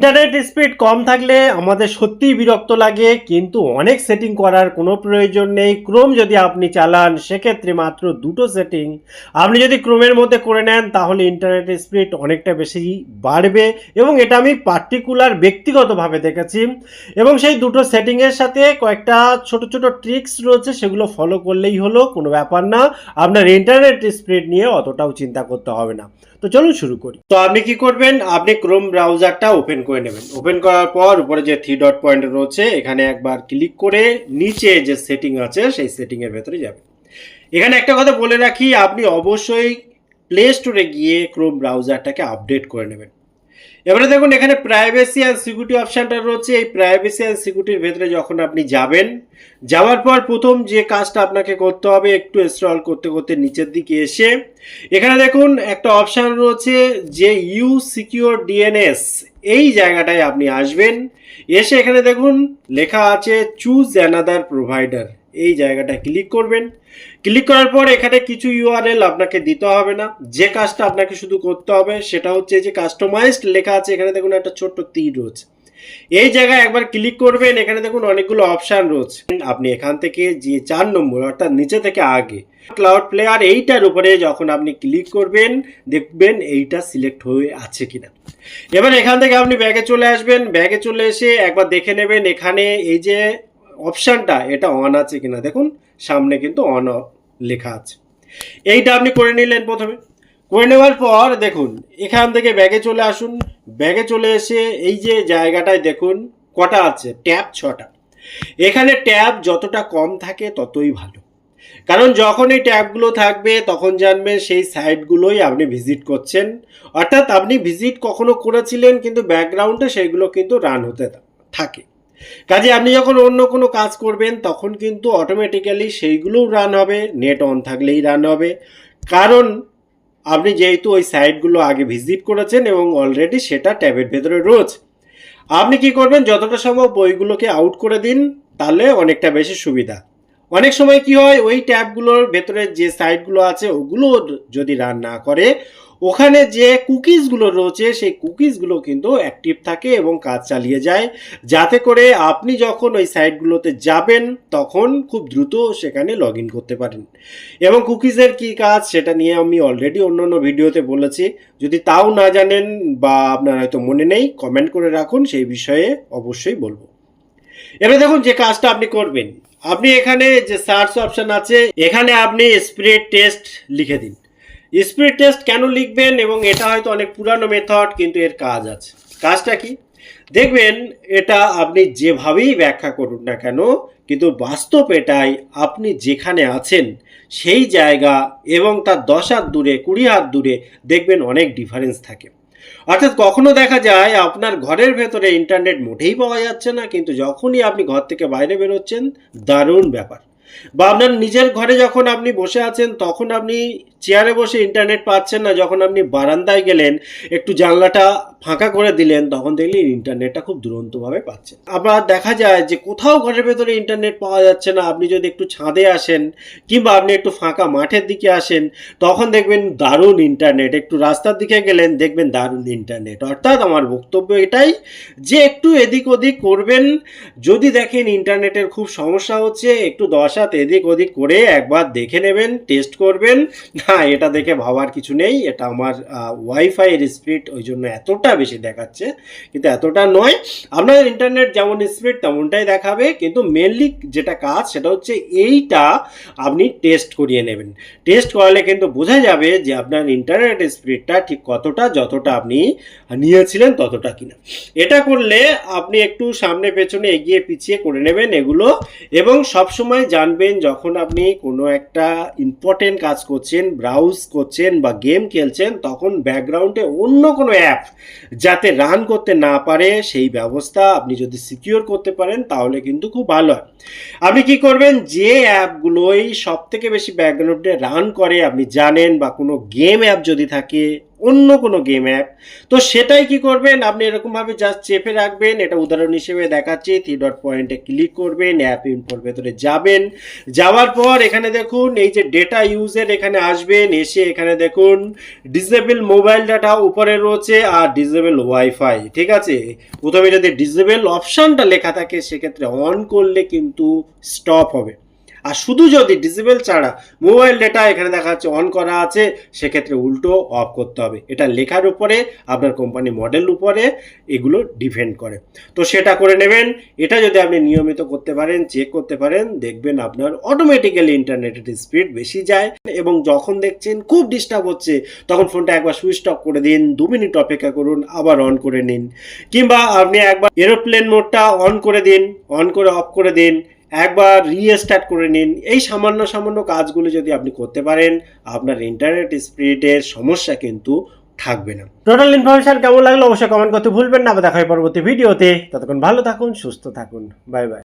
Internet speed কম থাকলে আমাদের সত্যিই বিরক্ত লাগে, কিন্তু অনেক সেটিং করার কোনো প্রয়োজন নেই। ক্রোম যদি আপনি চালান সেক্ষেত্রে মাত্র দুটো সেটিং আপনি যদি ক্রোমের মধ্যে করে নেন তাহলে ইন্টারনেট স্পিড অনেকটা বেশি বাড়বে, এবং এটা আমি পার্টিকুলার ব্যক্তিগতভাবে দেখেছি। এবং সেই দুটো সেটিংয়ের সাথে কয়েকটা ছোট ছোট ট্রিক্স রয়েছে, সেগুলো ফলো করলেই হলো, কোনো ব্যাপার না। আপনার ইন্টারনেট স্পিড নিয়ে অতটাও চিন্তা করতে হবে না। তো চলুন শুরু করি। তো আপনি কি করবেন, আপনি ক্রোম ব্রাউজারটা ওপেন করে নেবেন। ওপেন করার পর উপরে যে থ্রি ডট পয়েন্ট রয়েছে এখানে একবার ক্লিক করে নিচে যে সেটিং আছে সেই সেটিং এর ভেতরে যাবেন। এখানে একটা কথা বলে রাখি, আপনি অবশ্যই প্লে স্টোরে গিয়ে ক্রোম ব্রাউজারটাকে আপডেট করে নেবেন। এবারে দেখুন এখানে প্রাইভেসি অ্যান্ড সিকিউরিটি অপশানটা রয়েছে। এই প্রাইভেসি অ্যান্ড সিকিউরিটির ভেতরে যখন আপনি যাবেন, যাওয়ার পর প্রথম যে কাজটা আপনাকে করতে হবে, একটু স্ক্রল করতে করতে নিচের দিকে এসে এখানে দেখুন একটা অপশান রয়েছে যে ইউ সিকিউর ডিএনএস, এই জায়গাটায় আপনি আসবেন। এসে এখানে দেখুন লেখা আছে চুজ অ্যানাদার প্রোভাইডার, এই জায়গাটায় ক্লিক করবেন। ক্লিক করার পর এখানে কিছু ইউআরএল আপনাকে দিতে হবে না। যে কাজটা আপনাকে শুধু করতে হবে সেটা হচ্ছে যে কাস্টমাইজড লেখা আছে, এখানে দেখুন একটা ছোট্ট তীর রয়েছে, এই জায়গায় একবার ক্লিক করবেন। এখানে দেখুন অনেকগুলো অপশান রয়েছে, আপনি এখান থেকে যে 4 নম্বর অর্থাৎ নিচে থেকে আগে ক্লাউড প্লেয়ার, এইটার উপরে যখন আপনি ক্লিক করবেন দেখবেন এইটা সিলেক্ট হয়ে আছে কিনা। এবার এখান থেকে আপনি ব্যাগে চলে আসবেন। ব্যাগে চলে এসে একবার দেখে নেবেন এখানে এই যে অপশানটা এটা অন আছে কিনা। দেখুন সামনে কিন্তু অন লেখা আছে, এইটা আপনি করে নিলেন। প্রথমে করে নেওয়ার পর দেখুন এখান থেকে ব্যাগে চলে আসুন। ব্যাগে চলে এসে এই যে জায়গাটায় দেখুন কটা আছে, ট্যাব 6টা। এখানে ট্যাব যতটা কম থাকে ততই ভালো, কারণ যখন এই ট্যাবগুলো থাকবে তখন জানবেন সেই সাইটগুলোই আপনি ভিজিট করছেন, অর্থাৎ আপনি ভিজিট কখনো করেছিলেন কিন্তু ব্যাকগ্রাউন্ডে সেইগুলো কিন্তু রান হতে থাকে। কাজে আপনি যখন অন্য কোনো কাজ করবেন তখন কিন্তু অটোমেটিক্যালি সেইগুলোও রান হবে, নেট অন থাকলেই রান হবে, কারণ আপনি যেহেতু ওই সাইটগুলো আগে ভিজিট করেছেন এবং অলরেডি সেটা ট্যাবের ভেতরে রয়েছে। আপনি কি করবেন, যতটা সম্ভব বইগুলোকে আউট করে দিন, তাহলে অনেকটা বেশি সুবিধা। অনেক সময় কি হয়, ওই ট্যাবগুলোর ভেতরে যে সাইটগুলো আছে ওগুলো যদি রান না করে, ওখানে যে কুকিজগুলো রয়েছে সেই কুকিজগুলো কিন্তু অ্যাক্টিভ থাকে এবং কাজ চালিয়ে যায়, যাতে করে আপনি যখন ওই সাইটগুলোতে যাবেন তখন খুব দ্রুত সেখানে লগ ইন করতে পারেন। এবং কুকিজের কি কাজ সেটা নিয়ে আমি অলরেডি অন্য ভিডিওতে বলেছি, যদি তাও না জানেন বা আপনার হয়তো মনে নেই কমেন্ট করে রাখুন, সেই বিষয়ে অবশ্যই বলবো। এবার দেখুন যে কাজটা আপনি করবেন, আপনি এখানে যে সার্চ অপশন আছে এখানে আপনি স্পিড টেস্ট লিখে দিন। স্পিড টেস্ট কেন লিখবেন, এবং এটা হয়তো অনেক পুরানো মেথড কিন্তু এর কাজ আছে। কাজটা কি দেখবেন, এটা আপনি যেভাবেই ব্যাখ্যা করুন না কেন কিন্তু বাস্তব এটাই, আপনি যেখানে আছেন সেই জায়গা এবং তার 10 হাত দূরে 20 হাত দূরে দেখবেন অনেক ডিফারেন্স থাকে। অর্থাৎ কখনো দেখা যায় আপনার ঘরের ভেতরে ইন্টারনেট মোটেই পাওয়া যাচ্ছে না, কিন্তু যখনই আপনি ঘর থেকে বাইরে বেরোচ্ছেন দারুণ ব্যাপার। বা আপনার নিজের ঘরে যখন আপনি বসে আছেন তখন আপনি চেয়ারে বসে ইন্টারনেট পাচ্ছেন না, যখন আপনি বারান্দায় গেলেন একটু জানলাটা ফাঁকা করে দিলেন তখন দেখলেন ইন্টারনেটটা খুব দুরন্তভাবে পাচ্ছেন। আবার দেখা যায় যে কোথাও ঘরের ভেতরে ইন্টারনেট পাওয়া যাচ্ছে না, আপনি যদি একটু ছাদে আসেন কিংবা আপনি একটু ফাঁকা মাঠের দিকে আসেন তখন দেখবেন দারুণ ইন্টারনেট, একটু রাস্তার দিকে গেলেন দেখবেন দারুণ ইন্টারনেট। অর্থাৎ আমার বক্তব্য এটাই যে একটু এদিক ওদিক করবেন, যদি দেখেন ইন্টারনেটের খুব সমস্যা হচ্ছে একটু 10 হাত এদিক ওদিক করে একবার দেখে নেবেন, টেস্ট করবেন। না এটা দেখে ভাবার কিছু নেই, এটা আমার ওয়াইফাইয়ের স্পিড ওই জন্য এতটা বেশি দেখাচ্ছে, কিন্তু এতটা নয়। আপনার ইন্টারনেট যেমন স্পিড তেমনটাই দেখাবে, কিন্তু মেনলি যেটা কাজ সেটা হচ্ছে এইটা আপনি টেস্ট করিয়ে নেবেন। টেস্ট করালে কিন্তু বোঝা যাবে যে আপনার ইন্টারনেট স্পিডটা ঠিক কতটা, যতটা আপনি নিয়েছিলেন ততটা কিনা। এটা করলে আপনি একটু সামনে পেছনে এগিয়ে পিছিয়ে করে নেবেন এগুলো, এবং সবসময় জানবেন যখন আপনি কোনো একটা ইম্পর্টেন্ট কাজ করছেন, ব্রাউজ করছেন বা গেম খেলছেন, তখন ব্যাকগ্রাউন্ডে অন্য কোনো অ্যাপ যাতে রান করতে না পারে সেই ব্যবস্থা আপনি যদি সিকিউর করতে পারেন তাহলে কিন্তু খুব ভালো হয়। আপনি কি করবেন, যে অ্যাপগুলোই সব থেকে বেশি ব্যাকগ্রাউন্ডে রান করে আপনি জানেন, বা কোনো গেম অ্যাপ যদি থাকে অন্য কোনো গেম অ্যাপ, তো সেটাই কি করবেন, আপনি এরকমভাবে জাস্ট চেপে রাখবেন। এটা উদাহরণ হিসেবে দেখাচ্ছি। 3 ডট পয়েন্টে ক্লিক করবেন, অ্যাপ ইনফোর ভেতরে যাবেন। যাওয়ার পর এখানে দেখুন এই যে ডেটা ইউজের এখানে আসবেন, এসে এখানে দেখুন ডিসেবল মোবাইল ডাটা উপরে রয়েছে আর ডিসেবল ওয়াইফাই, ঠিক আছে। প্রথমে যদি ডিসেবল অপশানটা লেখা থাকে সেক্ষেত্রে অন করলে কিন্তু স্টপ হবে, আর শুধু যদি ডিসেবল ছাড়া মোবাইল ডেটা এখানে দেখা যাচ্ছে অন করা আছে সেক্ষেত্রে উল্টো অফ করতে হবে। এটা লেখার উপরে আপনার কোম্পানি মডেল উপরে এগুলো ডিপেন্ড করে, তো সেটা করে নেবেন। এটা যদি আপনি নিয়মিত করতে পারেন, চেক করতে পারেন, দেখবেন আপনার অটোমেটিক্যালি ইন্টারনেটের স্পিড বেশি যায়। এবং যখন দেখছেন খুব ডিস্টার্ব হচ্ছে তখন ফোনটা একবার সুইচ অফ করে দিন, 2 মিনিট অপেক্ষা করুন, আবার অন করে নিন। কিংবা আপনি একবার এরোপ্লেন মোডটা অন করে দিন, অন করে অফ করে দিন, একবার রিস্টার্ট করে নিন। এই সামান্য সামান্য কাজগুলো যদি আপনি করতে পারেন আপনার ইন্টারনেট স্পিডের সমস্যা কিন্তু থাকবে না। টোটাল ইনফরমেশন কেমন লাগলো অবশ্যই কমেন্ট করতে ভুলবেন না। আবার দেখা হয় পরবর্তী ভিডিওতে। ততক্ষণ ভালো থাকুন, সুস্থ থাকুন, বাই বাই।